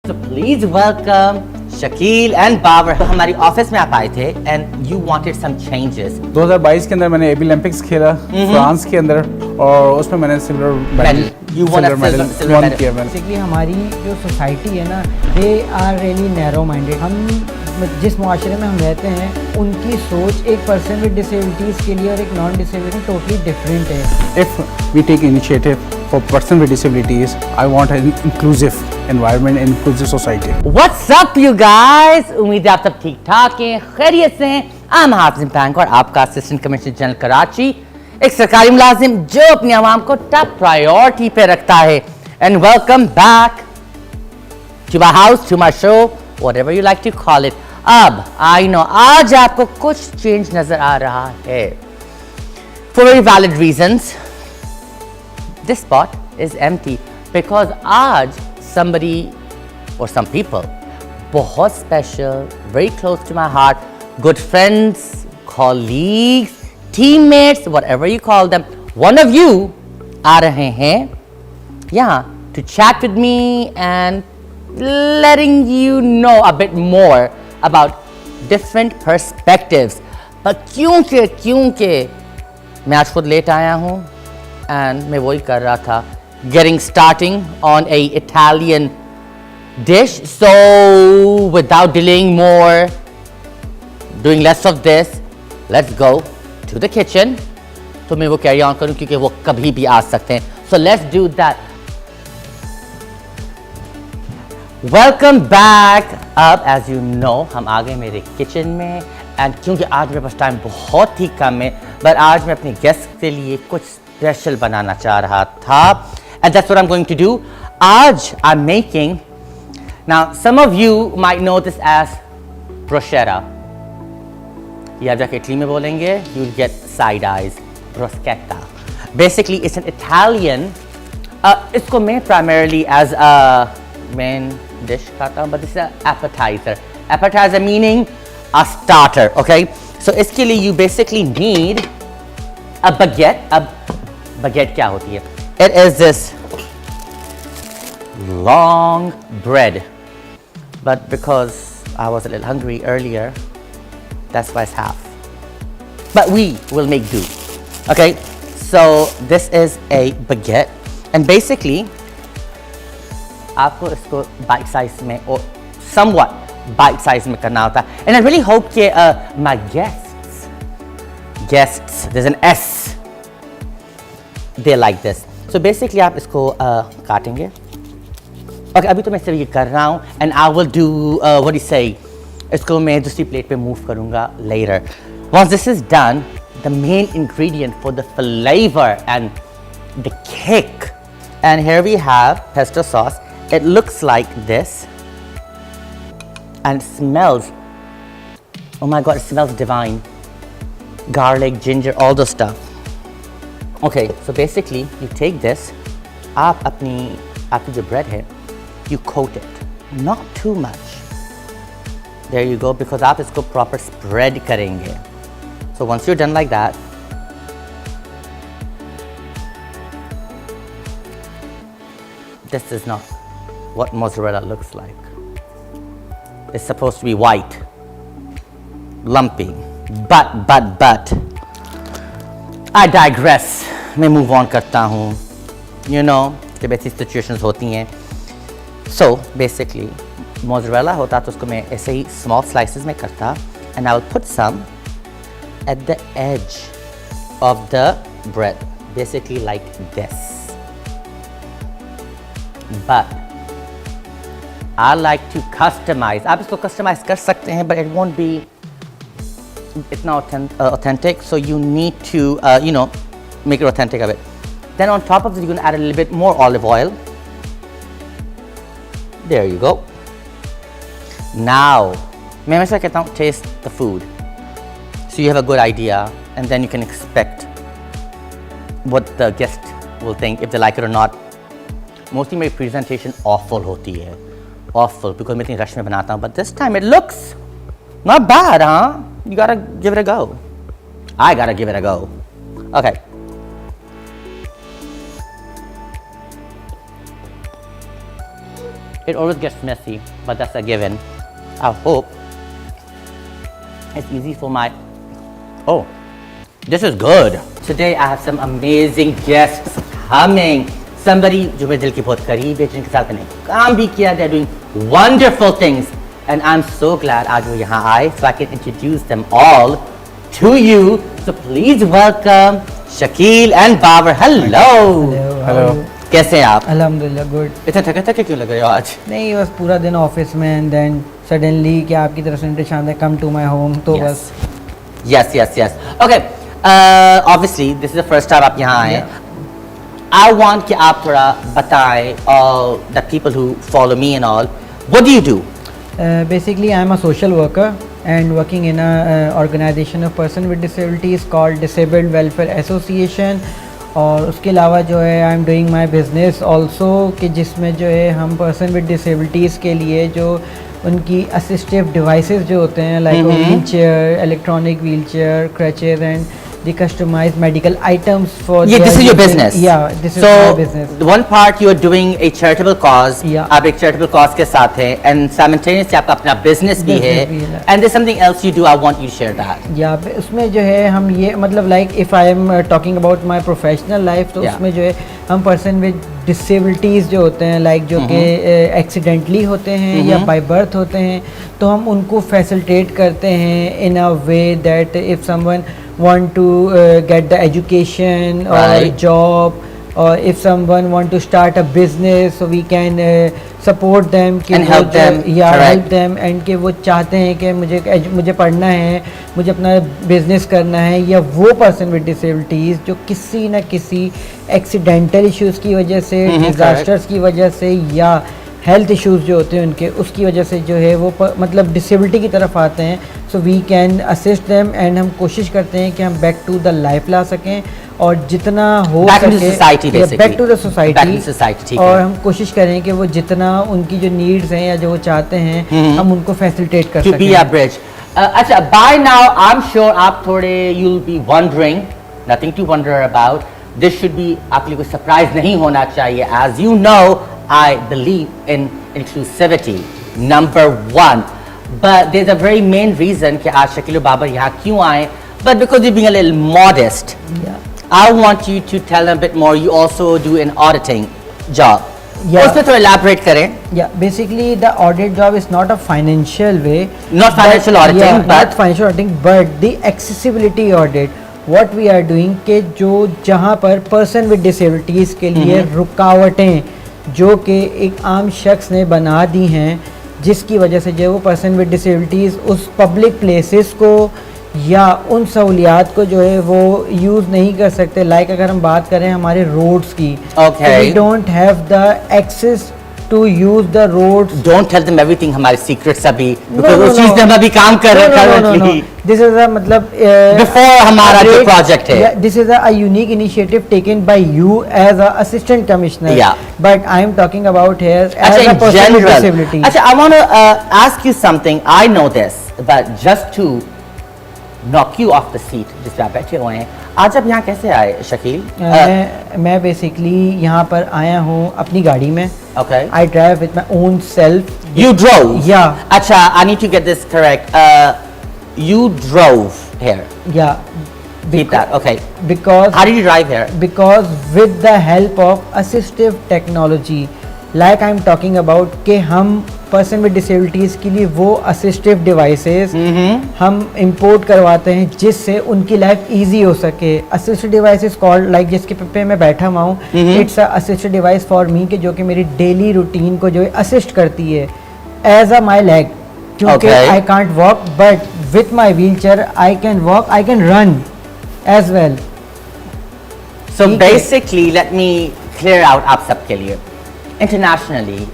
So please welcome Shakeel and Babar. तो हमारी office में आप आए थे and you wanted some changes. 2022 के अंदर मैंने एबी ओलंपिक्स खेला फ्रांस के अंदर और उसमें मैंने सिल्वर मेडल किया। बेसिकली हमारी जो सोसाइटी है ना, they are really narrow minded. हम जिस मुआशरे में हम रहते हैं उनकी सोच एक पर्सन विद डिसेबिलिटीज़ के लिए और एक नॉन डिसेबिलिटी टोटली डिफरेंट है। If we take initiative for person with disabilities, I want an inclusive environment, inclusive society. What's up you guys, उम्मीद है आप सब ठीक ठाक हैं, खैरियत से हैं। आई एम हाफिज बैंक और आपका असिस्टेंट कमिश्नर जनरल कराची, एक सरकारी मुलाजिम जो अपनी आवाम को टॉप प्रायोरिटी पे रखता है। And welcome back to my house, to my show, whatever you like to call it. अब आई नो आज आपको कुछ चेंज नजर आ रहा है, for very valid reasons. This spot is empty because आज somebody or some people बहुत special, very close to my heart, good friends, colleagues, teammates, whatever you call them, one of you आ रहे हैं यहाँ to chat with me and letting you know a bit more about different perspectives. But क्योंकि मैं आज खुद late आया हूँ and मैं वही कर रहा था, getting starting on a Italian dish. So without delaying more, doing less of this, let's go to the kitchen. तो मैं वो carry on करूँ क्योंकि वो कभी भी आ सकते हैं. So let's do that. Welcome back. अब as you know हम आ गए मेरे किचन में and क्योंकि आज मेरे पास टाइम बहुत ही कम है, but आज मैं अपने गेस्ट के लिए कुछ स्पेशल बनाना चाह रहा था. And that's what I'm going to do. Aaj I'm making, now some of you might know this as bruschetta. ये आप जाके इटली में बोलेंगे, you'll get side eyes. Bruschetta. Basically it's an Italian, इसको मैं primarily as a main dish खाता हूँ, but this is an appetizer. Appetizer meaning a starter, okay? So इसके लिए you basically need a baguette. अब baguette क्या होती है? It is this long bread, but because I was a little hungry earlier, that's why it's half. But we will make do. Okay, so this is a baguette, and basically, आपको इसको bite size में or somewhat bite size में करना होता है. And I really hope कि my guests, there's an S, they like this. So basically आप इसको काटेंगे. Okay, अभी तो मैं सिर्फ ये कर रहा हूँ and I will do what do you say, इसको मैं दूसरी प्लेट पे मूव करूँगा later. Once this is done, the main ingredient for the flavor and the kick, and here we have pesto sauce. It looks like this and it smells, oh my god, it smells divine. Garlic, ginger, all the stuff. Okay, so basically you take this, आप आपकी जो bread है, you coat it, not too much. There you go, because आप इसको proper spread करेंगे. So once you're done like that, this is not what mozzarella looks like. It's supposed to be white, lumpy, but I digress. मैं move on करता हूँ. You know, जब ऐसी situations होती हैं. So basically, mozzarella होता तो उसको मैं ऐसे ही small slices में करता, and I will put some at the edge of the bread, basically like this. But I like to customize. आप इसको customize कर सकते हैं, but it won't be, it's not authentic, so you need to you know, make it authentic of it. Then on top of it, you're going to add a little bit more olive oil. There you go. Now, मैं हमेशा कहता हूँ taste the food, so you have a good idea, and then you can expect what the guest will think, if they like it or not. Mostly my presentation awful होती है, awful, because मैं इतनी rush में बनाता हूँ, but this time it looks not bad, huh? You gotta give it a go. I gotta give it a go. Okay. It always gets messy, but that's a given. I hope it's easy for my... Oh, this is good. Today I have some amazing guests coming. Somebody जो मेरे दिल के बहुत करीब है, जिनके साथ मैंने काम भी किया. They're doing wonderful things. And I'm so glad आज वो यहाँ आए, so I can introduce them all to you. So please welcome Shakil and Babar. Hello. Hello. कैसे हैं आप? अल्हम्दुलिल्लाह गुड. इतना थके थके क्यों लग रहे हो आज? नहीं बस पूरा दिन ऑफिस में एंड देन सडनली कि आपकी तरफ से इन्विटेशन आता है कम टू माय होम तो बस. Yes. Okay. Obviously, this is the first time आप यहाँ आए हैं. I want कि आप थोड़ा बताएं all the people who follow me and all. What do you do? Basically, I am a social worker and working in a organization of person with disabilities called Disabled Welfare Association. और उसके अलावा जो है I am doing my business also कि जिसमें जो है हम पर्सन विद डिसेबिलिटीज़ के लिए जो उनकी असिस्टिव डिवाइसेस जो होते हैं like wheel chair, electronic wheel chair, crutches and the customized medical items for this is your business. Yeah, this is so my business. One part you are doing a charitable cause. Yeah. आप एक charitable cause के साथ हैं and simultaneously आपका अपना business भी है. And there's something else you do. I want you to share that. Yeah, उसमें जो है हम ये मतलब like if I am talking about my professional life तो उसमें जो है हम person with disabilities जो होते हैं like जो कि accidentally होते हैं या by birth होते हैं तो हम उनको facilitate करते हैं in a way that if someone want to get the education or job or if someone want to start a business so we can support them and help them. help them and कि वो चाहते हैं कि मुझे पढ़ना है, मुझे अपना बिजनेस करना है या वो पर्सन विद डिसेबिलिटीज़ जो किसी न किसी एक्सीडेंटल इश्यूज़ की वजह से डिज़ास्टर्स की वजह से या हेल्थ इश्यूज़ जो होते हैं उनके उसकी वजह से जो है वो मतलब डिसेबिलिटी की तरफ आते हैं. So we can assist them and हम कोशिश करते हैं कि हम बैक टू द लाइफ ला सकें और जितना हो सके बैक टू द सोसाइटी और हम कोशिश करें कि वो जितना उनकी जो नीड्स हैं या जो वो चाहते हैं हम उनको फैसिलिटेट कर सकें. अच्छा, by now I am sure आप थोड़े you will be wondering, nothing to wonder about. This should be आपके लिए कोई सरप्राइज नहीं होना चाहिए. As you know I believe in inclusivity, number one. But there's a very main reason कि आज शकील और बाबर यहाँ क्यों आए. But because you're being a little modest, I want you to tell them a bit more. You also do an auditing job. उस पर थोड़ा elaborate करें. Yeah, basically the audit job is not a financial way. Not financial auditing, but not financial auditing, but the accessibility audit. What we are doing कि जो जहाँ पर person with disabilities के लिए रुकावटें जो कि एक आम शख्स ने बना दी हैं जिसकी वजह से जो वो पर्सन विद डिसेबिलिटीज़ उस पब्लिक प्लेसेस को या उन सहूलियात को जो है वो यूज़ नहीं कर सकते. लाइक अगर हम बात करें हमारे रोड्स की, we don't have the access to use the roads. Don't tell them everything हमारे secrets अभी because उस चीज़ में हम अभी काम कर रहे हैं. This is a मतलब before हमारा जो project है. This is a unique initiative taken by you as a assistant commissioner. Yeah. But I am talking about here as a person with disability. अच्छा, I want to ask you something. I know this, but just to knock you off the seat जिस पे आप बैठे हुए हैं. आज आप यहाँ कैसे आए शकील? मैं बेसिकली यहाँ पर आया हूँ अपनी गाड़ी में. Okay. I drive with my own self. You drove? Yeah. अच्छा, I need to get this correct. You drove here? Yeah. Keep that. Okay. Because how did you drive here? Because with the help of assistive technology, like I'm talking about कि हम person with disabilities के लिए वो assistive devices हम import करवाते हैं जिससे उनकी लाइफ इजी हो सके. असिस्टिव डिवाइसेस कॉल्ड लाइक जिसके पे मैं बैठा हुआ हूँ, it's a assistive device for me कि जो कि मेरी डेली रूटीन को जो है असिस्ट करती है एज अ माई लेग क्योंकि I can't walk but with my wheelchair I can walk, I can run as well. So basically let me clear out आप सबके लिए. इंटरनेशनली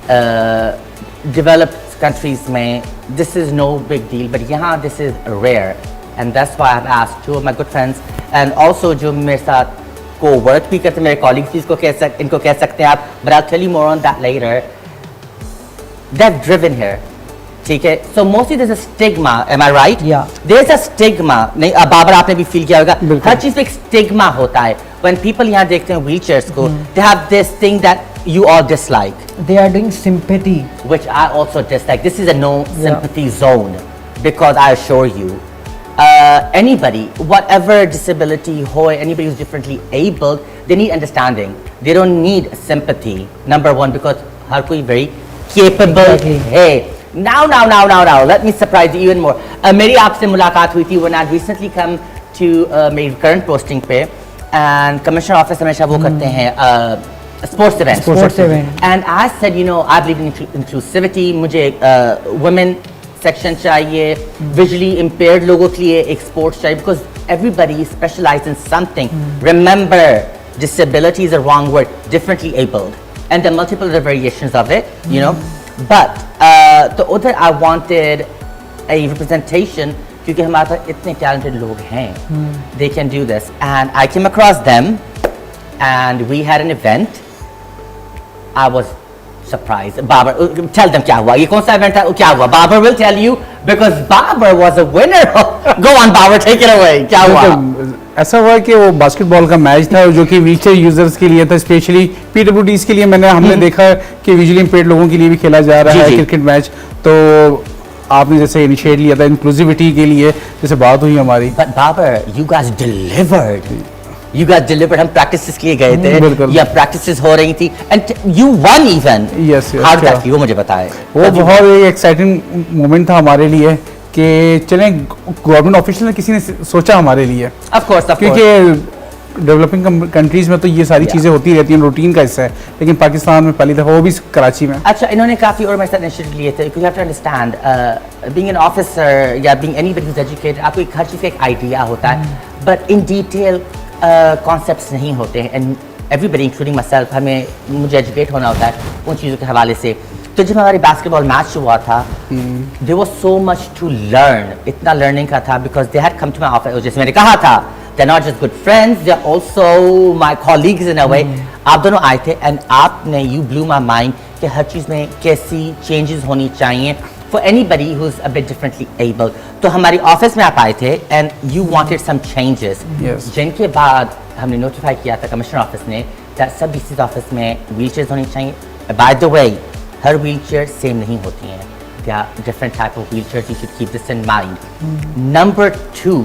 developed countries में this is no big deal, but यहाँ this is rare, and that's why I've asked two of my good friends and also जो मेरे साथ को work भी करते हैं, मेरे colleagues भी इनको कह सकते हैं आप, but I'll tell you more on that later. They've driven here, ठीक है. So mostly there's a stigma, am I right? Yeah. There's a stigma. नहीं, बाबर आपने भी feel किया होगा. हर चीज़ पे एक stigma होता है. When people यहाँ देखते हैं wheelchairs को, they have this thing that you all dislike, They are doing sympathy. which I also dislike. This is a no sympathy zone, because I assure you, anybody, whatever disability, anybody who's differently abled, they need understanding. They don't need sympathy. Number one, because har koi very capable Exactly. hai. Now, let me surprise you even more. मेरी आपसे मुलाकात हुई थी when I recently come to मेरी current posting पे, and commissioner office हमेशा वो करते हैं sports events. Sports event. And I said, you know, I believe in inclusivity. मुझे women section चाहिए, visually impaired लोगों के लिए एक sports चाहिए, because everybody specializes in something. Remember, disability is a wrong word. Differently abled, and there are multiple other variations of it. You know, but तो उधर I wanted a representation, क्योंकि हमारे पास इतने talented लोग हैं. They can do this, and I came across them, and we had an event. I was surprised. Babar, tell them क्या हुआ. ये कौन सा event था? क्या हुआ? Babar will tell you, because Babar was a winner. Go on, Babar, take it away. क्या हुआ? तो ऐसा हुआ कि वो बास्केटबॉल का मैच था जो कि व्हीलचेयर यूजर्स के लिए था, स्पेशली पीडब्ल्यूडीज के लिए. हमने देखा कि विजुअली इम्पेयर्ड लोगों के लिए भी खेला जा रहा है जी। Cricket match. तो आपने जैसे इनिशिएट लिया था इंक्लूसिविटी के लिए, जैसे बात हुई हमारी. But Babar, you guys delivered. You guys delivered. हम practices के लिए गए थे. बिल्कुल. या practices हो रही थी, and you won even. Yes, yes, How did that sure. feel? वो मुझे बताएं. वो बहुत एक एक्साइटिंग मोमेंट था हमारे लिए कि चलें गवर्नमेंट ऑफिशियल ने किसी ने सोचा हमारे लिए, Of course, of course. क्योंकि डेवलपिंग कंट्रीज में तो ये सारी चीज़ें होती रहती हैं, रूटीन का हिस्सा है. लेकिन पाकिस्तान में पहली दफ़ा, वो भी कराची में. अच्छा, इन्होंने काफ़ी और मेरे साथ इनिशिएटिव लिए थे. You have to understand, being an officer या being anybody who's educated, आपको एक हर चीज़ का एक आइडिया होता है, but in detail concepts नहीं होते हैं. And everybody, including myself, मुझे educate होना होता है उन चीज़ों के हवाले से. तो जब हमारी basketball match हुआ था, there was so much to learn. इतना learning का था, because they had come to my office. जैसे मैंने कहा था, they're not just good friends, they're also my colleagues in a way. आप दोनों आए थे, and आपने you blew my mind कि हर चीज़ में कैसी changes होनी चाहिए for anybody who's a bit differently able. तो हमारी ऑफिस में आप आए थे, and you wanted some changes. Yes. जिनके बाद हमने notify किया था कमिश्नर ऑफिस ने that सब डीसी ऑफिस में wheelchairs होनी चाहिए. By the way, her wheelchair same नहीं होती हैं. There are different type of wheelchairs. You should keep this in mind. Number 2,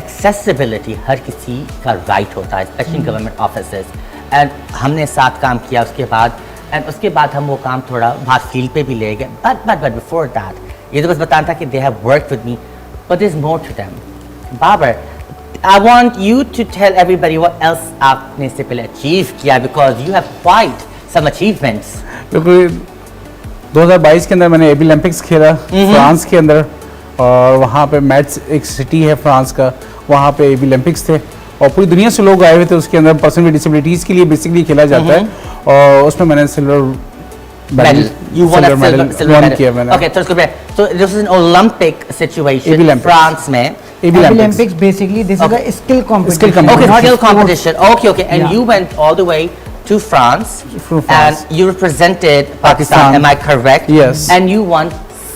accessibility हर किसी का right होता है, especially in government offices. And हमने साथ काम किया उसके बाद, and उसके बाद हम वो काम थोड़ा बाहर फील्ड पे भी ले गए. But before that, ये तो बस बताना था कि they have worked with me, but there's more to them. Babar, I want you to tell everybody what else आपने इससे पहले achieve किया, because you have quite some achievements. क्योंकि 2022 के अंदर मैंने एबी ओलंपिक्स खेला फ्रांस के अंदर, और वहाँ पे मैच, एक सिटी है फ्रांस का, वहाँ पे एबी ओलंपिक्स थे, और पूरी दुनिया से लोग आए हुए थे. उसके अंदर पर्सन विद डिसेबिलिटीज़ के लिए बेसिकली खेला जाता है, और उसमें मैंने silver Medal. You won a silver medal. किया मैंने. Okay, so this is an Olympic situation. AB Olympics. France में. A B Olympics. Olympics basically this Okay. is a skill competition. Skill competition. Okay, not skill sports. competition. Okay, and Yeah. you went all the way to France, From France. and you represented Pakistan. Pakistan. Am I correct? Yes. And you won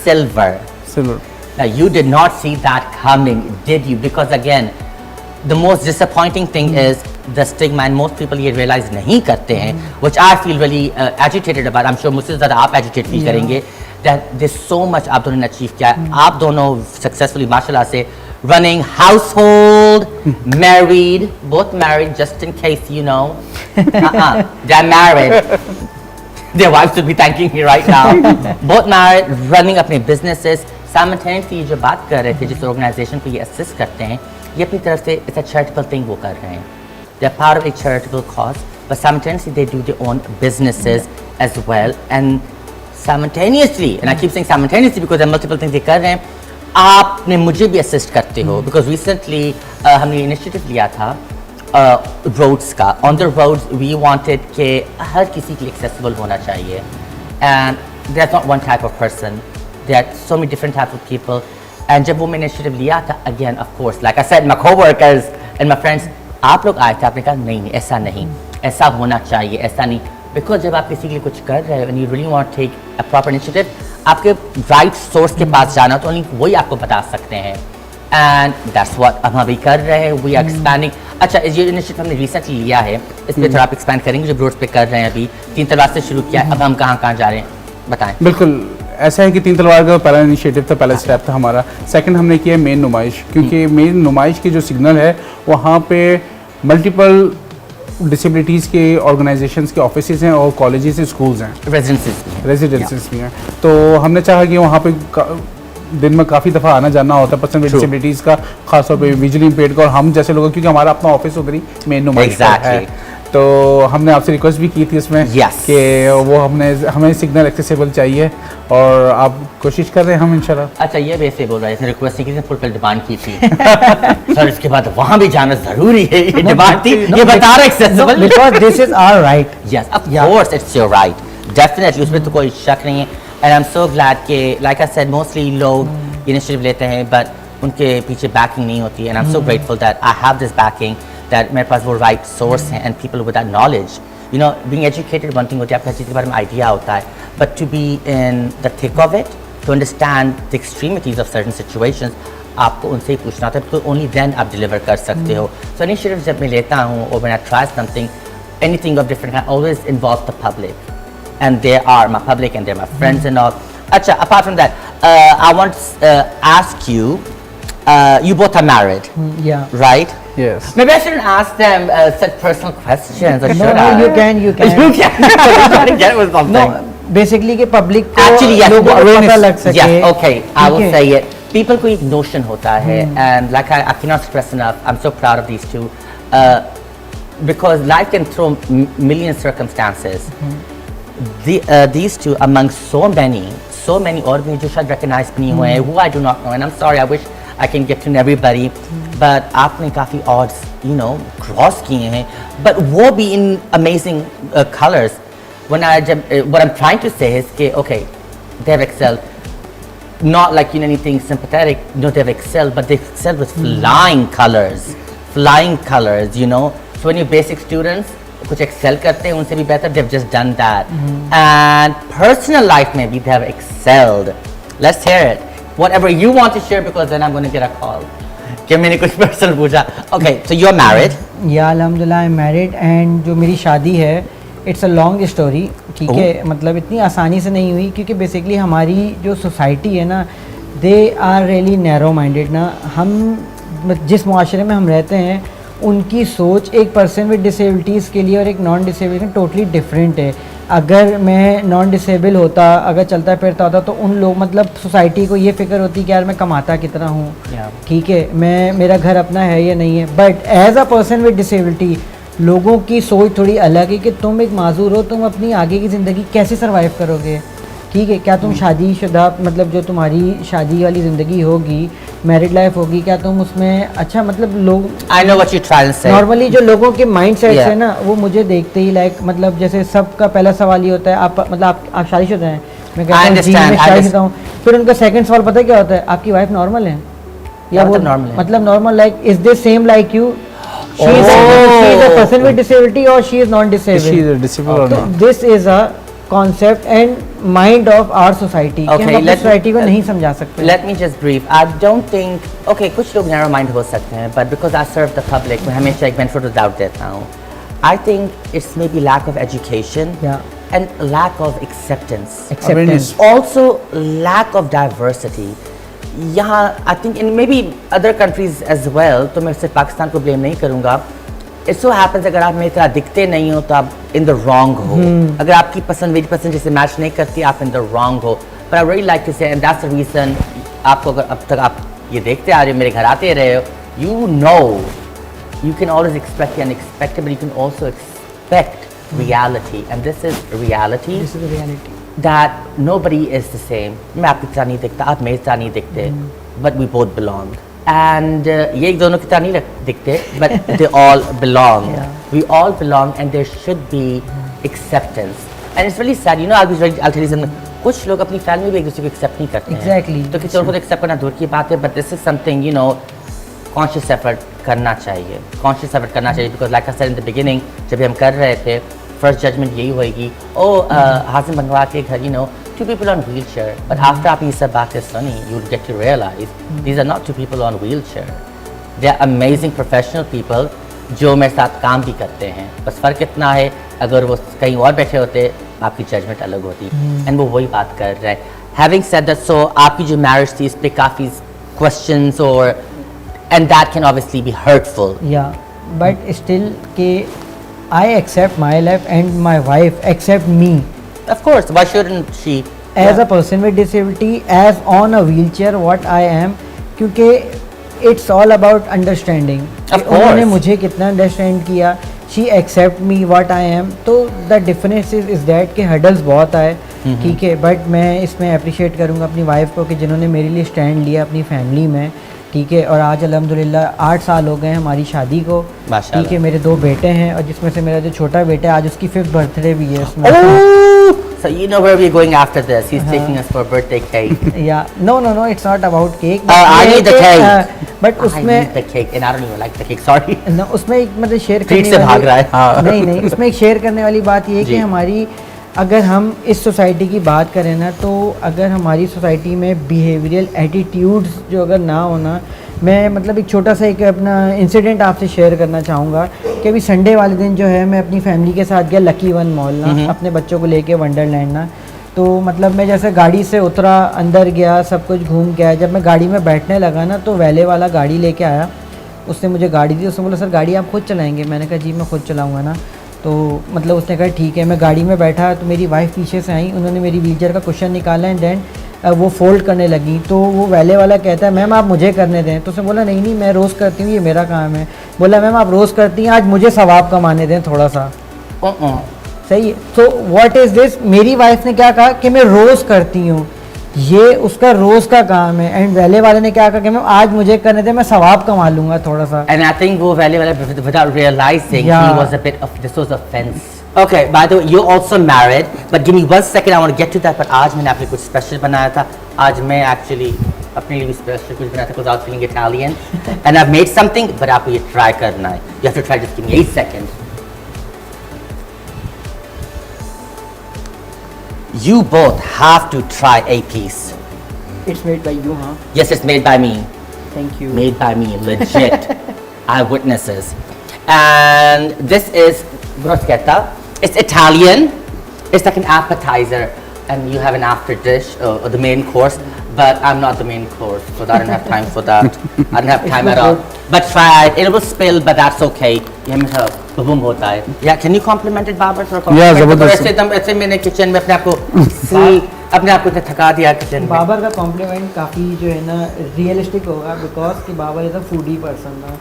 silver. Silver. Now you did not see that coming, did you? Because again, the most disappointing thing is the stigma, and most people ये realize नहीं करते हैं, which I feel really agitated about. I'm sure मुझसे ज़्यादा आप agitate feel करेंगे that there's so much आप दोनों ने achieve किया. आप दोनों successfully माशाल्लाह से running household, married, both married, just in case you know. They're married. Their wives would be thanking me right now. Both married, running अपने businesses. Simultaneously ये जो बात कर रहे थे, जिस organization को ये assist करते हैं, ये अपनी तरफ से it's a charitable thing वो कर रहे हैं. They're part of a charitable cause, but simultaneously they do their own businesses as well. And simultaneously, and I keep saying simultaneously because there are multiple things they कर रहे हैं, आपने मुझे भी assist करते हो, because recently हमने initiative लिया था roads का. On the roads we wanted कि हर किसी के लिए accessible होना चाहिए, and there's not one type of person, there are so many different types of people. And जब वो मैंने initiative लिया था, again of course like I said, my co-workers and my friends, आप लोग आए थे, आपने कहा नहीं ऐसा नहीं, ऐसा होना चाहिए, ऐसा नहीं. Because जब आप किसी के लिए कुछ कर रहे हो and you really want to take a proper initiative, आपके right source के पास जाना, तो only वही आपको बता सकते हैं. And that's what हम अभी कर रहे हैं. We are expanding. अच्छा, ये इनिशिएटिव हमने रिसेंटली लिया है, इस पे थोड़ा आप एक्सपैंड करेंगे? जो रोड्स पे कर रहे हैं अभी, 3 तलवार से शुरू किया, अब हम कहाँ कहाँ जा रहे हैं, बताएं। बिल्कुल ऐसा है कि 3 तलवार का पहला इनिशिएटिव था, पहला स्टेप था हमारा। सेकंड हमने किया मेन नुमाइश, क्योंकि मेन नुमाइश की जो सिग्नल है वहाँ पे मल्टीपल डिसेबिलिटीज़ के ऑर्गेनाइजेशंस के ऑफिसेज हैं और कॉलेजेस से स्कूल्स हैं, रेजिडेंसेस भी हैं। तो हमने चाहा कि वहाँ पे दिन में काफ़ी दफ़ा आना जाना होता है पर्सन विद डिसेबिलिटीज़ का, खासतौर पे विजुअली इम्पेयर्ड का, और हम जैसे लोग, क्योंकि हमारा अपना ऑफिस उधर ही मेन नुमाइश है। तो हमने आपसे रिक्वेस्ट भी की थी इसमें कि वो हमें सिग्नल एक्सेसिबल चाहिए, और आप कोशिश कर रहे हैं हम इंशाल्लाह। अच्छा, ये वैसे बोल रहा है, रिक्वेस्ट की फुलफिल डिमांड की थी सर, इसके बाद वहाँ भी जाना जरूरी है, ये डिमांड थी, ये बता रहा accessible, because this is our right. Yes, of course it's your right, definitely, उसमें तो कोई शक नहीं है। And I am so glad कि लाइक आई सेड मोस्टली लोग इनिशिएटिव लेते हैं बट उनके पीछे बैकिंग नहीं होती, and I am so grateful that I have this backing, that मेरे पास वो राइट सोर्स है and people with that knowledge. You know, being educated one thing होती है, आपको हर चीज़ के बारे में आइडिया होता है, but to be in the thick of it, to understand the extremities of certain situations, आपको उनसे ही पूछना होता है, तो ओनली देन आप डिलीवर कर सकते हो। सो इनिशिएटिव जब मैं लेता हूँ और when I try something, anything of different, I always involve the public, and they are my public and they are my friends and all. Acha, apart from that, I want to ask you, you both are married, Yeah. right? Yes. Maybe I shouldn't ask them such personal questions, or No, should no, I? you can. You can. I'm trying to get with something. No, basically कि public को Actually, yes, लोगों को पता लग सके। yes, okay, I will ठीक say है। it. People को एक notion होता है, and like I cannot stress enough, I'm so proud of these two, because life can throw million circumstances. These two among so many और भी जो शायद recognize भी नहीं हुए हैं, who I do not know, and I'm sorry, I wish I can get to know everybody, but आपने काफ़ी odds, you know, cross किए हैं, but वो भी in amazing colors. When what I'm trying to say is कि okay, they've excelled, not like in anything sympathetic, no, they've excelled, but they've excelled with flying colors, you know. So when you're basic students, कुछ Excel करते हैं उनसे भी बेहतर, they've just done that, and personal life में भी they have excelled. Let's hear it, whatever you want to share, because then I'm going to get a call कि मैंने कुछ personal पूछा। Okay, so you're married? या अल्हम्दुलिल्लाह I'm married, and जो मेरी शादी है इट्स अ लॉन्ग स्टोरी, ठीक है, मतलब इतनी आसानी से नहीं हुई, क्योंकि बेसिकली हमारी जो सोसाइटी है ना, they are really narrow minded ना। हम जिस मुआशरे में हम रहते हैं उनकी सोच एक पर्सन विद डिसेबिलिटीज़ के लिए और एक नॉन डिसेबल के टोटली डिफरेंट है। अगर मैं नॉन डिसेबल होता, अगर चलता फिरता होता, तो उन लोग मतलब सोसाइटी को ये फिक्र होती कि यार मैं कमाता कितना हूँ, ठीक है, मेरा घर अपना है या नहीं है। But as a person with disability लोगों की सोच थोड़ी अलग है कि तुम एक माजूर हो, तुम अपनी आगे की ज़िंदगी कैसे सर्वाइव करोगे, ठीक है, क्या तुम शादीशुदा, मतलब जो तुम्हारी शादी वाली ज़िंदगी होगी, मैरिड लाइफ होगी, क्या तुम उसमें अच्छा, मतलब लोग I know what you're trying to say. Normally जो लोगों के माइंड सेट है ना, वो मुझे देखते ही लाइक मतलब जैसे सबका पहला सवाल ये होता है आप मतलब आप शादीशुदा हैं, मैं कहता हूँ जी मैं शादीशुदा हूँ, फिर उनका सेकंड सवाल पता है क्या होता है, आपकी वाइफ नॉर्मल है या वो मतलब normal, like is they same like you, she is a person with disability or she is non-disabled, she is a disabled or not. This is a concept and mind of our society. Okay, let's society को नहीं समझा सकते। Let me just brief. I don't think, okay, कुछ लोग narrow mind हो सकते हैं, but because I serve the public, मैं हमेशा एक benefit of doubt देता हूँ। I think it's maybe lack of education and lack of acceptance. Also lack of diversity. यहाँ I think in maybe other countries as well, तो मैं सिर्फ पाकिस्तान को blame नहीं करूँगा। It so happens अगर आप मेरी तरह दिखते नहीं हो तो आप in the wrong हो। अगर आपकी पसंद मेरी पसंद जैसे मैच नहीं करती, आप in the wrong हो। But I really like to say, and that's the reason, आपको अगर अब तक आप ये देखते आ रहे हो, मेरे घर आते रहे हो, you know, you can always expect the unexpected, but you can also expect reality, and this is reality. This is the reality. That nobody is the same. मैं आपकी तरह नहीं दिखता, आप मेरी तरह नहीं दिखते, but we both belong. And ये एक दोनों की तरह नहीं दिखते, but they all belong. We all belong, and there should be acceptance. And it's really sad, you know. I'll tell you something. कुछ लोग अपनी फैमिली में एक दूसरे को एक्सेप्ट नहीं करते Exactly. तो किसी और को एक्सेप्ट करना दूर की बात है, but this is something, you know, conscious effort करना चाहिए, conscious effort करना चाहिए, because like I said in the beginning, जब हम कर रहे थे, first judgment यही होएगी, हासिम बंगवा के घर, you know, two people on wheelchair, but after आप ये सब बातें सुनी, you'll get to realize these are not two people on wheelchair. They are amazing professional people. जो मेरे साथ काम भी करते हैं, बस फ़र्क इतना है अगर वो कहीं और बैठे होते आपकी जजमेंट अलग होती, एंड वो वही बात कर रहे हैं। हैविंग सेड दैट, सो आपकी जो मैरिज थी इस पर काफ़ी क्वेश्चंस और and that can obviously be hurtful. या बट स्टिल के I accept my life and my wife accept me of course, why shouldn't she as a person with disability, as on a wheel chair what I am, क्योंकि it's all about understanding. Of उन्होंने course. मुझे कितना understand किया, she accept me what I am. तो the difference is that के hurdles बहुत आए, ठीक है, बट मैं इसमें अप्रिशिएट करूँगा अपनी वाइफ को कि जिन्होंने मेरे लिए स्टैंड लिया अपनी फैमिली में, ठीक है। और आज अल्हम्दुलिल्लाह 8 साल हो गए हैं हमारी शादी को, माशाल्लाह। ठीक है। मेरे 2 बेटे हैं और जिसमें से मेरा जो छोटा बेटा है आज उसकी 5th बर्थडे भी है उसमें। Oh, so you know where we're going after this. He's taking us for a birthday cake. या no, it's not about cake. I need the cake. But I उसमें need the cake and I don't even like the cake. Sorry. न, उसमें एक मतलब share Treat करने से वाली भाग रहा है, हाँ। नहीं उसमें एक शेयर करने वाली बात ये है जी। कि हमारी, अगर हम इस सोसाइटी की बात करें ना, तो अगर हमारी सोसाइटी में बिहेवियरल एटीट्यूड्स जो अगर ना होना, मैं मतलब एक छोटा सा एक अपना इंसिडेंट आपसे शेयर करना चाहूँगा कि अभी संडे वाले दिन जो है मैं अपनी फैमिली के साथ गया लकी वन मॉल ना, अपने बच्चों को लेके वंडरलैंड ना। तो मतलब मैं जैसे गाड़ी से उतरा, अंदर गया, सब कुछ घूम के आया। जब मैं गाड़ी में बैठने लगा ना, तो वैले वाला गाड़ी लेके आया, उसने मुझे गाड़ी दी। उसने बोला सर गाड़ी आप खुद चलाएंगे? मैंने कहा जी मैं खुद चलाऊँगा ना। तो मतलब उसने कहा ठीक है। मैं गाड़ी में बैठा तो मेरी वाइफ पीछे से आई, उन्होंने मेरी व्हीलचेयर का कुशन निकाला एंड देन वो फोल्ड करने लगी। तो वो वैले वाला कहता है मैम आप मुझे करने दें। तो उसने बोला नहीं मैं रोज़ करती हूँ, ये मेरा काम है। बोला मैम आप रोज़ करती हैं, आज मुझे सवाब कमाने दें थोड़ा सा। सही है। तो व्हाट इज़ दिस, मेरी वाइफ ने क्या कहा कि मैं रोज़ करती हूँ, ये उसका रोज़ का काम है। एंड वैले वाले ने क्या कहा कि मैम आज मुझे करने दें, मैं सवाब कमा लूँगा थोड़ा सा। And I think वो वैले वाला without realizing Yeah. he was a bit of, this was offense. Okay, by the way, you're also married, but give me 1 second, I want to get to that. But आज मैंने आपके कुछ special बनाया था। आज मैं actually अपने लिए भी स्पेशल कुछ बनाया था because I was feeling Italian, and I've made something, but आपको ये try करना है। You have to try, just give me 8 seconds. You both have to try a piece. It's made by you. हाँ, Yes, it's made by me. Thank you. Made by me, legit. Eyewitnesses. And this is bruschetta. It's Italian. It's like an appetizer, and you have an after dish or the main course. But I'm not the main course, so I don't have time for that. I don't have time at all. But try it. It will spill, but that's okay. ये हमेशा बबूम होता है। Yeah, can you compliment it, Babar? Yeah, जबरदस्त। ऐसे एकदम ऐसे मैंने kitchen में अपने आप को इतना थका दिया किचन में। बाबर का कॉम्प्लीमेंट काफ़ी जो है ना रियलिस्टिक होगा, बिकॉज कि Babar is a foodie person ना।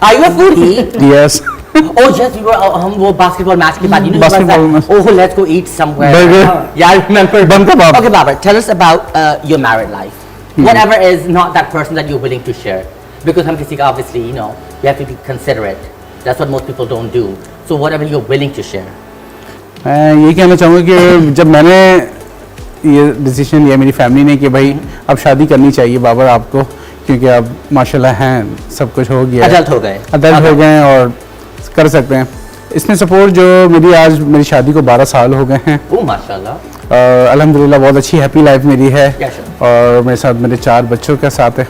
Are you a foodie? Yes. Oh yes, we were. हम वो basketball match के बाद you know Basketball was match. that, oh let's go eat somewhere. Burger. Yeah, I remember. Bun kebab. Okay, Babar, tell us about your married life. Whatever is not that person that you're willing to share, because हम किसी का obviously you know you have to be considerate. That's what most people don't do. So whatever you're willing to share. मैं ये कहना चाहूँगा कि जब मैंने ये डिसीजन लिया मेरी फैमिली ने कि भाई अब शादी करनी चाहिए बाबर आपको, क्योंकि अब माशाल्लाह हैं सब कुछ हो गया, Adult हो गए। अडल्ट हो गए हैं और कर सकते हैं। इसमें सपोर्ट जो मेरी आज मेरी शादी को 12 साल हो गए हैं। Oh माशाल्लाह। अल्हम्दुलिल्लाह बहुत अच्छी हैप्पी लाइफ मेरी है। Yeah, sure. और मेरे साथ मेरे 4 बच्चों के साथ है,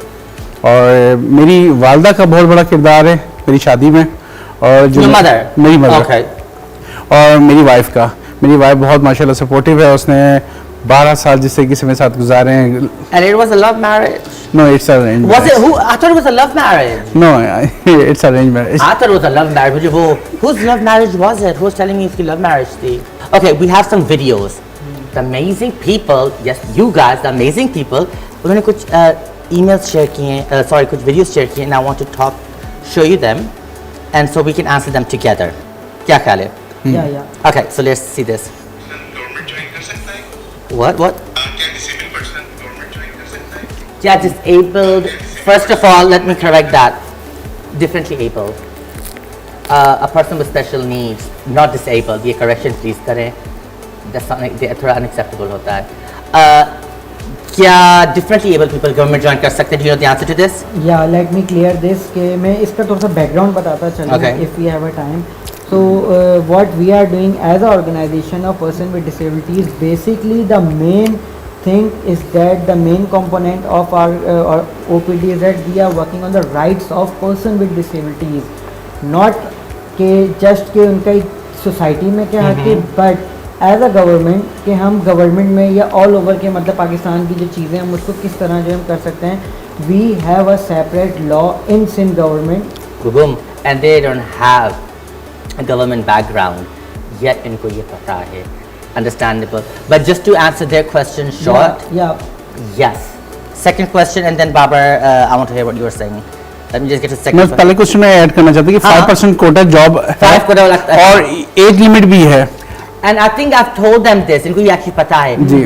और मेरी वालदा का बहुत बड़ा किरदार है मेरी शादी में, और जो Your mother? मेरी मदर Okay. और मेरी वाइफ का, मेरी वाइफ बहुत माशाल्लाह सपोर्टिव है। उसने 12 साल जिस तरीके से मेरे साथ गुजारे हैं। And it was a love marriage. No it's arranged. Was it? Who? I thought it was a love marriage. No it's arranged marriage. I thought it was a love marriage. मुझे वो whose love marriage was it? Who was telling me उसकी love marriage थी? Okay, we have some videos. The amazing people, yes, you guys, the amazing people. उन्होंने कुछ emails share किए हैं, sorry, कुछ videos share किए हैं, and I want to show you them, and so we can answer them together. क्या ख्याल है? या Okay, so let's see this. Government join कर सकता है? What? क्या डिसेबल पर्सन गवर्नमेंट ज्वाइन कर सकता है? Yeah, disabled. First of all, let me correct that. Differently abled. A person with special needs, not disabled. ये correction please करें. That's not like थोड़ा unacceptable होता है. क्या differently abled people government join कर सकते हैं? Do you know the answer to this? या लेट मी क्लियर दिस कि मैं इसका थोड़ा सा बैकग्राउंड बताता चलूँ Okay. If we have a time. So what we are doing as an organization of person with disabilities, basically the main thing is that the main component of our OPD is that we are working on the rights of person with disabilities, not कि just कि उनका एक society में क्या हक है, but as a government कि हम गवर्नमेंट में या ऑल ओवर के मतलब पाकिस्तान की जो चीज़ें हम उसको किस तरह जो हम कर सकते हैं. We have a separate law in Sindh government. Boom. And they don't have a government background, yet इनको ये पता है. Understandable. But just to answer their question short, Yeah. yes. Second question, and then Babar, I want to hear what you were saying. Let me just get to the मैं second पहले question में add करना चाहता हूँ कि हाँ। 5% Kota job है 5 quota लगता है। और एज लिमिट भी है. And I think I've told them this. इनको ये actually पता है. जी.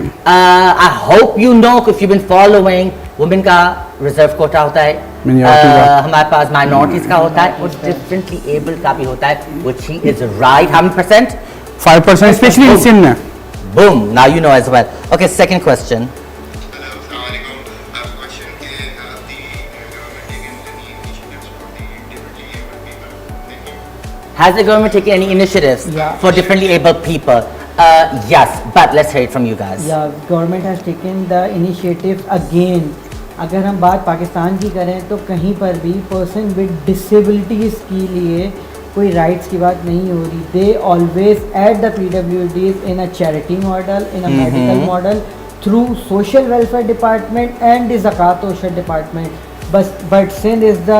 I hope you know if you've been following. Women का reserve quota होता है. Minority का. हमारे पास minorities का होता है और differently able का भी होता है. Which he is right. How many percent? 5% specially in Sindh में. Boom. Now you know as well. Okay. Second question. Hello, Assalamualaikum. I have a question. Can the government taken any initiatives for the differently abled people? Thank you. Has the government taken any initiatives Yeah. for differently able people? Yes, but let's hear it from you guys. या government has taken the initiative again. अगर हम बात पाकिस्तान की करें तो कहीं पर भी पर्सन विद डिसेबिलिटीज़ के लिए कोई राइट्स की बात नहीं हो रही. They always at the PWDs in a charity model, in a medical model, through social welfare department and the ज़कात सोशल डिपार्टमेंट. बस but Sindh is the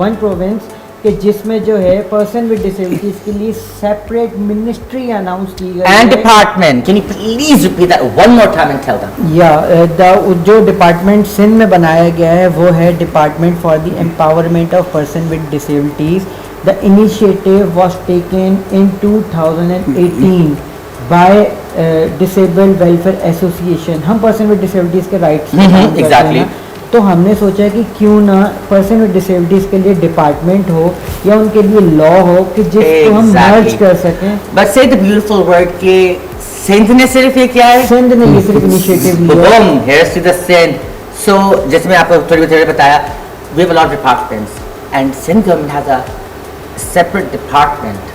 one province कि जिसमें जो है पर्सन विद डिसेबिलिटीज़ के लिए सेपरेट मिनिस्ट्री अनाउंस की गई And है. department. Can you please repeat that one more time and tell them? या जो डिपार्टमेंट सिंध में बनाया गया है वो है department for the empowerment of person with disabilities. The initiative was taken in 2018 by disabled welfare association. हम पर्सन विद डिसेबिलिटीज़ के राइट्स exactly. तो हमने सोचा कि क्यों ना पर्सन विद डिसेबिलिटीज़ के लिए डिपार्टमेंट हो या उनके लिए लॉ हो कि जिसको हम Exactly. मर्ज कर सकें. But say the beautiful word कि सिंध ने सिर्फ ये किया है. सिंध ने ये सिर्फ इनिशिएटिव लिया. Boom. Here's to the Sindh. So जैसे मैं आपको थोड़ी देर बताया, we have a lot of departments and Sindh government has a separate department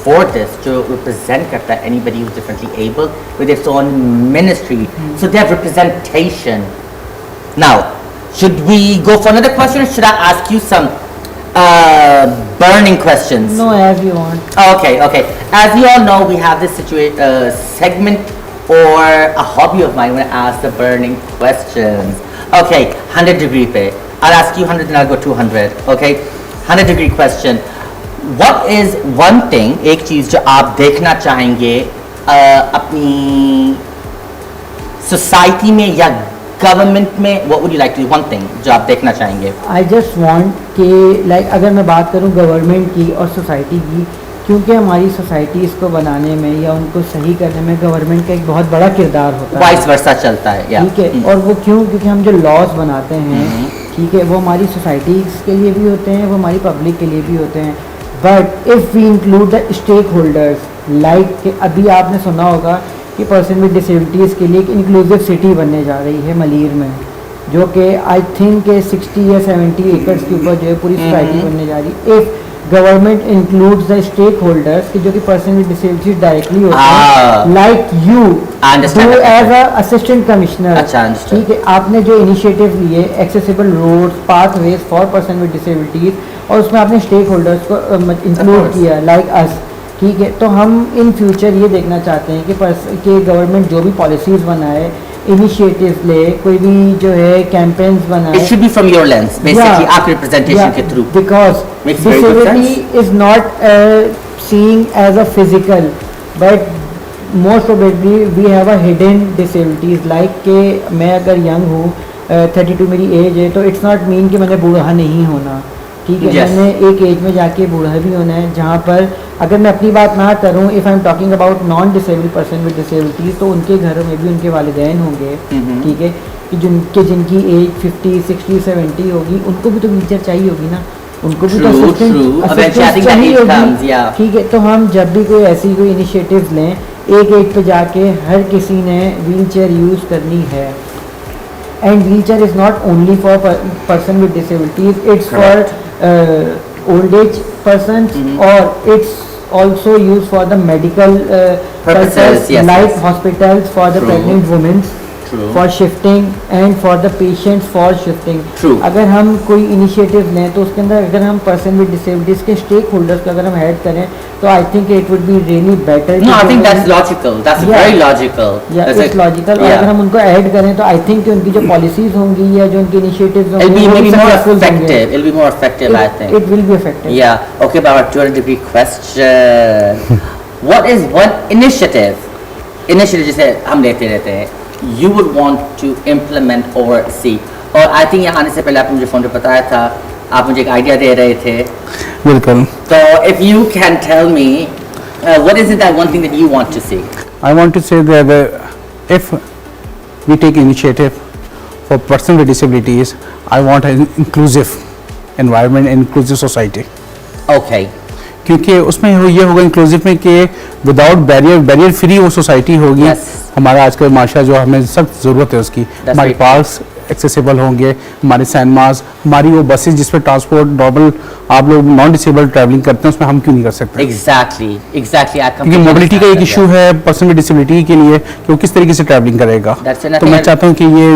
for this जो represent करता है anybody who's differently able with its own ministry. So they have representation. Now, should we go for another question or should I ask you some burning questions? No, as you want. Okay, okay. As you all know, we have this segment or a hobby of mine when I ask the burning questions. Okay, 100-degree pe. I'll ask you 100 and I'll go 200. Okay, 100-degree question. What is one thing, एक चीज जो आप देखना चाहेंगे अपनी society में या government में? What would you like to do? One thing जो आप देखना चाहेंगे? आई जस्ट वांट कि लाइक अगर मैं बात करूं गवर्नमेंट की और सोसाइटी की, क्योंकि हमारी सोसाइटी इसको बनाने में या उनको सही करने में गवर्नमेंट का एक बहुत बड़ा किरदार होता है. वाइस वर्सा चलता है. Yeah. ठीक है. और वो क्यों? क्योंकि हम जो लॉज बनाते हैं, ठीक है, वो हमारी सोसाइटीज़ के लिए भी होते हैं, वो हमारी पब्लिक के लिए भी होते हैं. But if we include the stakeholders, like अभी आपने सुना होगा कि पर्सन विद डिसेबिलिटीज़ के लिए एक इंक्लूसिव सिटी बनने जा रही है मलीर में, जो कि आई थिंक 60 या 70 एकड़ के ऊपर जो है पूरी सोसाइटी बनने जा रही है. If government includes the stakeholders कि जो कि पर्सन विद डिसेबिलिटीज डायरेक्टली होते हैं, like you do as a assistant commissioner. अच्छा, ठीक है. आपने जो इनिशिएटिव लिए accessible roads, pathways for person with disabilities, और उसमें आपने स्टेक होल्डर्स को इंक्लूड किया लाइक अस. ठीक है. तो हम इन फ्यूचर ये देखना चाहते हैं कि गवर्नमेंट जो भी पॉलिसीज़ बनाए, इनिशिएटिव्स ले, कोई भी जो है कैंपेन्स बनाए, It should be from your lens, basically, आपके representation के through. Because Makes very good disability is not seen as a physical, but most probably we have a hidden disabilities. Like कि मैं अगर यंग हूँ, 32 मेरी as है, तो it's not mean कि मैंने बूढ़ा नहीं होना. ठीक है. Yes. मैंने एक एज में जाके बूढ़ा भी होना है, जहाँ पर अगर मैं अपनी बात ना करूँ, if I am talking about non disabled person with disabilities, तो उनके घरों में भी उनके वालिदैन होंगे. ठीक है. कि जिनकी एज 50, 60, 70 होगी, उनको भी तो व्हीलचेयर चाहिए होगी ना, उनको भी तो True. assistance Eventually, I think that चाहिए it होगी. comes, yeah. ठीक है. तो हम जब भी कोई ऐसी कोई इनिशिएटिव्स लें, एक एज पे जाके हर किसी ने व्हीलचेयर यूज़ करनी है. And wheelchair is not only for person with disabilities, it's for old age person, और it's also used for the medical purposes, yes, like yes. hospitals for the True. pregnant women. True. For shifting and for the patients for shifting. True. अगर हम कोई initiative लें तो उसके अंदर अगर हम पर्सन विद डिसेबिलिटीज के स्टेक होल्डर्स को अगर हम ऐड करें तो I think it would be really better. No, I think that's logical. That's very logical. It's logical. और Yeah. अगर हम उनको ऐड करें तो आई थिंक उनकी जो पॉलिसीज होंगी या जो उनकी इनिशिएटिव्स It'll be होंगे वो maybe भी more successful effective. It'll be more effective, I think. It will be effective. Yeah. Okay, but our 200-degree question. What is one initiative जिसे हम लेते रहते हैं, you would want to implement or see? और I think यहाँ आने से पहले आपने मुझे फ़ोन पे बताया था, आप मुझे एक आइडिया दे रहे थे। बिल्कुल। So if you can tell me, what is it that one thing that you want to see? I want to say that if we take initiative for person with disabilities, I want an inclusive environment, inclusive society. Okay. क्योंकि उसमें ये होगा inclusive में कि without barrier free वो society होगी। Yes. हमारा आज का माशरा जो हमें सख्त ज़रूरत है उसकी, हमारे right. पार्क्स एक्सेसिबल होंगे, हमारे सिनेमाज, हमारी वो बसेस जिस पर ट्रांसपोर्ट नॉर्मल आप लोग नॉन डिसेबल ट्रैवलिंग करते हैं उसमें हम क्यों नहीं कर सकते? Exactly. I क्योंकि completely मोबिलिटी का एक understand इशू that. है पर्सन विद डिसेबिलिटी के लिए कि वो किस तरीके से ट्रैवलिंग करेगा। That's तो nothing मैं else. चाहता हूँ कि ये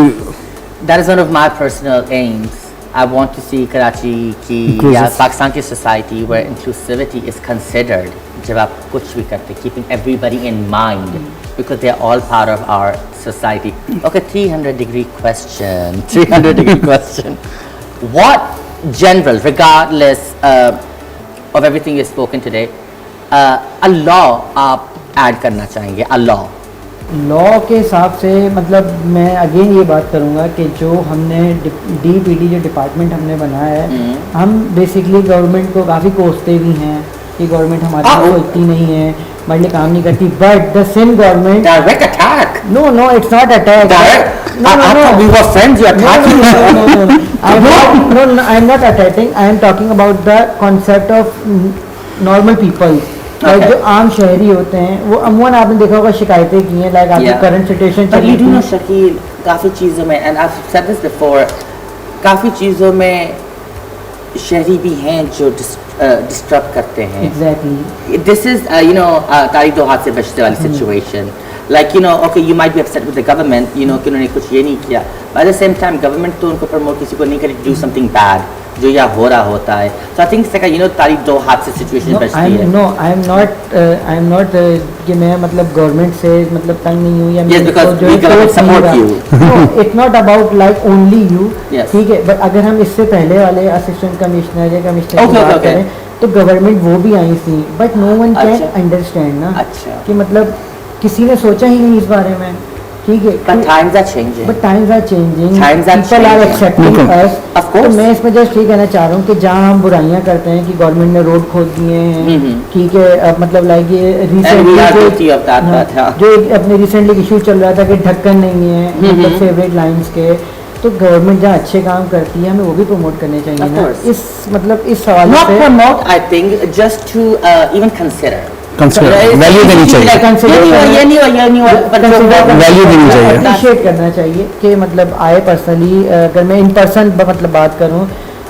That is one of my personal aims. I want to see Karachi की Inclusive. या पाकिस्तान की society where inclusivity is considered जब आप कुछ भी करते, keeping everybody in mind because they are all part of our society. Okay, 300-degree question. 300-degree question. What general, regardless of everything you've spoken today, a law आप add करना चाहेंगे? A law. Law के हिसाब से मतलब मैं again ये बात करूँगा कि जो हमने DPD जो डिपार्टमेंट हमने बनाया है, हम बेसिकली गवर्नमेंट को काफ़ी कोसते भी हैं कि गवर्नमेंट हमारे लिए सोचती नहीं है, हमारे लिए काम नहीं करती, but the same government Direct attack. no it's not attack. Direct. No, I thought we were friends. You're attacking. I'm not attacking. I am talking about the concept of normal people. Okay. जो आम शहरी होते हैं वो अमूमन आपने देखा होगा शिकायतें की हैं, लाइक आपकी Yeah. करंट सिचुएशन But चली you do know थी। शकील, काफ़ी चीज़ों में, and I've said this before, काफ़ी चीज़ों में शहरी भी हैं जो डिस्टर्ब करते हैं। एग्जैक्टली। This is, तारीख दो हाथ से बचने वाली situation. Like, okay, you might be upset with the government, कि उन्होंने कुछ ये नहीं किया, but at the same time, government तो उनको promote किसी को नहीं करी to do something bad, जो यहाँ हो रहा होता है। So I think तारीख दो हाथ से situation बचती है। आई एम नॉट कि मैं मतलब गवर्नमेंट से मतलब तंग नहीं हूँ या Yes, because we government support you. It's not about like only you. Yes. ठीक है, बट अगर हम इससे पहले वाले असिस्टेंट कमिश्नर या कमिश्नर की Okay, बात okay. करें तो गवर्नमेंट वो भी आई थी, बट नो वन कैन अच्छा। अंडरस्टैंड ना अच्छा। कि मतलब किसी ने सोचा ही नहीं इस बारे में। ठीक है, But times are changing. But times are changing, Times are people are changing. Accepting us. Of course. तो मैं इसमें जस्ट ये कहना चाह रहा हूँ कि जहाँ हम बुराइयां करते हैं कि गवर्नमेंट ने रोड खोद दिए हैं, ठीक है, अब मतलब लाइक ये And we are recently guilty of that, but, yeah. जो एक अपने रिसेंटली इशू चल रहा था कि ढक्कन नहीं है मतलब फेवरेट लाइंस के, तो गवर्नमेंट जहाँ अच्छे काम करती है हमें वो भी प्रमोट करने चाहिए Of ना। course. इस मतलब इस सवाल Not से promote, I think, just to even consider. Value देनी चाहिए। Value देनी चाहिए। अप्रिशिएट करना चाहिए कि मतलब आए पर्सनली, अगर मैं इन पर्सन मतलब बात करूं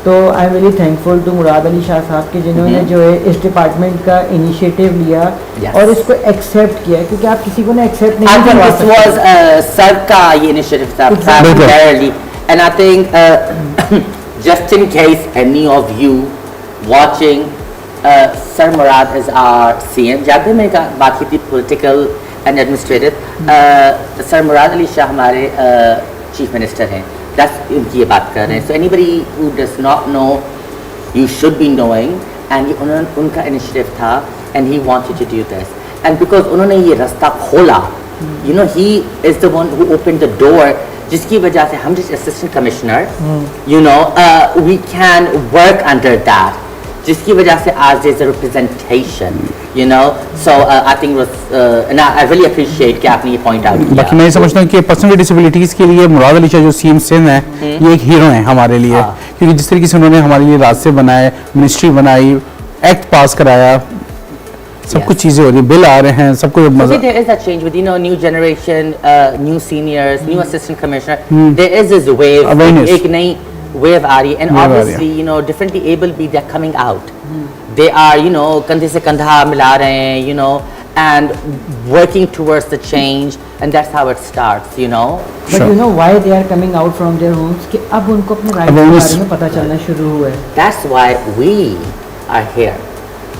तो I am very thankful to Murad Ali Shah Sahab के जिन्होंने जो है इस डिपार्टमेंट का इनिशिएटिव लिया Yes. और इसको एक्सेप्ट किया, क्योंकि आप किसी को ना एक्सेप्ट I नहीं think करवा this was सकते। Sir का ये initiative था Exactly. primarily, and I think just in case any of you watching, Sir Murad is our CM. जब भी मैंने बात की थी political and administrative, Sir Murad Ali Shah हमारे chief minister हैं। That's उनकी ये बात कर रहे हैं। So anybody who does not know, you should be knowing, and ये उनका initiative था, and he wanted to do this, and because उन्होंने ये रास्ता खोला, he is the one who opened the door, जिसकी वजह से हम जैसे assistant commissioner, we can work under that, जिसकी वजह से आज there's a representation, so I think and I really appreciate कि आपने ये point out किया। बाकी मैं ये समझता हूँ कि पर्सन विद डिसेबिलिटीज के लिए मुराद अली शाह जो CM सिंध है, ये एक हीरो हैं हमारे लिए, क्योंकि जिस तरीके से उन्होंने हमारे लिए रास्ते बनाए, मिनिस्ट्री बनाई, एक्ट पास कराया, सब कुछ चीजें हो रही, बिल आ रहे हैं, सब कुछ मजा। There is that change with new generation, new seniors, new assistant commissioner. There is this wave, Awareness. एक नई wave आ रही है, and Wave आ रही है। obviously differently able be they're coming out. They are कंधे से कंधा मिला रहे हैं, and working towards the change, and that's how it starts, you know. But Sure. You know why they are coming out from their homes कि अब उनको अपने राइट्स के Awareness. बारे में पता चलना शुरू हुआ है. That's why we are here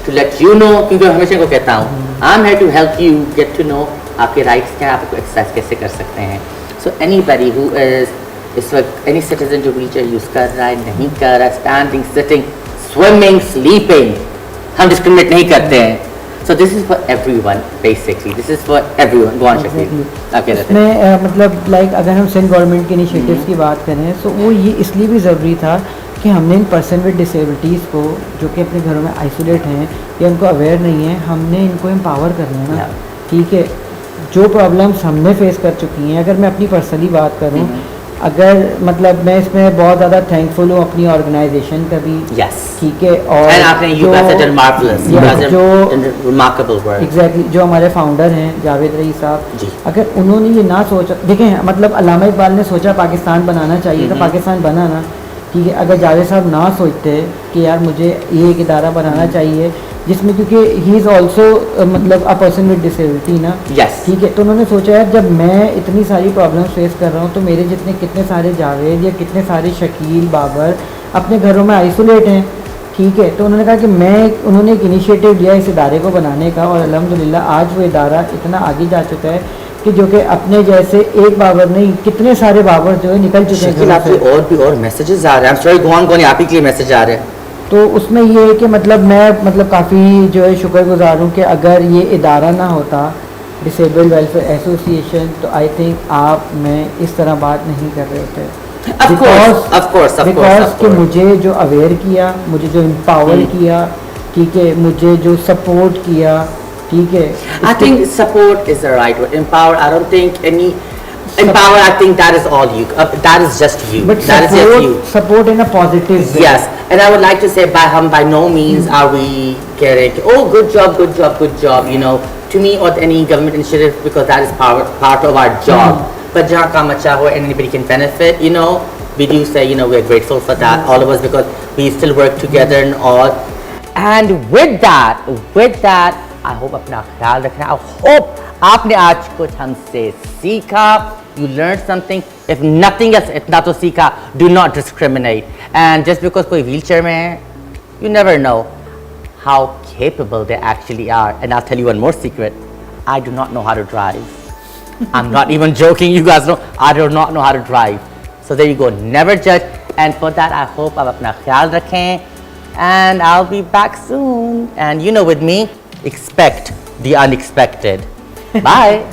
to let you know, क्योंकि मैं हमेशा को कहता हूँ I'm here to help you get to know आपके rights क्या हैं, आप एक्सरसाइज कैसे कर सकते हैं. So anybody who is इस वक्त any citizen जो wheelchair यूज़ कर रहा है, नहीं कर रहा है, standing, sitting, swimming, sleeping, हम discriminate नहीं करते हैं. So this is for everyone basically. This is for everyone. Go on, Shafiq. Okay, that's it. इसमें मतलब लाइक अगर हम सेंट्रल गवर्नमेंट के इनिशिएटिव्स की बात करें तो वो ये इसलिए भी ज़रूरी था कि हमने इन पर्सन विद डिसेबिलिटीज़ को जो कि अपने घरों में आइसोलेट हैं या उनको अवेयर नहीं है, हमने इनको एम्पावर करना है ना. Yeah. ठीक है, जो प्रॉब्लम्स हमने फेस कर चुकी हैं, अगर मैं अपनी पर्सनली बात करूं, अगर मतलब मैं इसमें बहुत ज़्यादा थैंकफुल हूँ अपनी ऑर्गेनाइजेशन का भी. Yes. ठीक है, और And आपने you guys have done marvelous. You guys have जो done remarkable work. एग्जैक्टली जो हमारे फाउंडर हैं जावेद रईस साहब, जी. अगर उन्होंने ये ना सोचा, देखें मतलब अल्लामा इकबाल ने सोचा पाकिस्तान बनाना चाहिए तो पाकिस्तान बना ना. ठीक है, अगर जावेद साहब ना सोचते कि यार मुझे ये एक इदारा बनाना चाहिए जिसमें, क्योंकि ही इज़ ऑल्सो मतलब अ पर्सन विद डिसेबिलिटी ना. Yes. ठीक है, तो उन्होंने सोचा यार जब मैं इतनी सारी प्रॉब्लम्स फेस कर रहा हूँ तो मेरे जितने कितने सारे जावेद या कितने सारे शकील बाबर अपने घरों में आइसोलेट हैं. ठीक है, तो उन्होंने कहा कि उन्होंने एक इनिशिएटिव लिया इस इदारे को बनाने का, और अल्हम्दुलिल्लाह आज वो इदारा इतना आगे जा चुका है कि जो कि अपने जैसे एक बाबर नहीं कितने सारे बाबर जो है निकल चुके हैं शकील, घरों आपके से. और मैसेजेस आ रहे हैं. I'm sorry, go on, आप ही के लिए मैसेज आ रहे हैं. तो उसमें ये है कि मतलब मैं मतलब काफ़ी जो है शुक्रगुजार हूँ कि अगर ये इदारा ना होता डिसेबल वेलफेयर एसोसिएशन तो आई थिंक आप मैं इस तरह बात नहीं कर रहे होते. Of course, बिकॉज कि मुझे जो अवेयर किया, मुझे जो एम्पावर किया, ठीक है, मुझे जो सपोर्ट किया, ठीक है. I think support is the right word. Empower, I don't think any empower. I think that is all you. That is just you. But That is just you. support in a positive way. Yes, and I would like to say by no means are we getting oh good job. You know, to me or any government initiative, because that is part of our job. But jahan kaam acha ho and anybody can benefit, you know, we do say, you know, we're grateful for that, all of us, because we still work together and all. And with that, I hope अपना ख्याल रखना. I hope आपने आज कुछ हमसे सीखा. You learned something. If nothing else, इतना तो सीखा. Do not discriminate. And just because कोई wheelchair में है, you never know how capable they actually are. And I'll tell you one more secret. I do not know how to drive. I'm not even joking. You guys know I do not know how to drive. So there you go. Never judge. And for that, I hope आप अपना ख्याल रखें. And I'll be back soon. And you know, with me, expect the unexpected. Bye.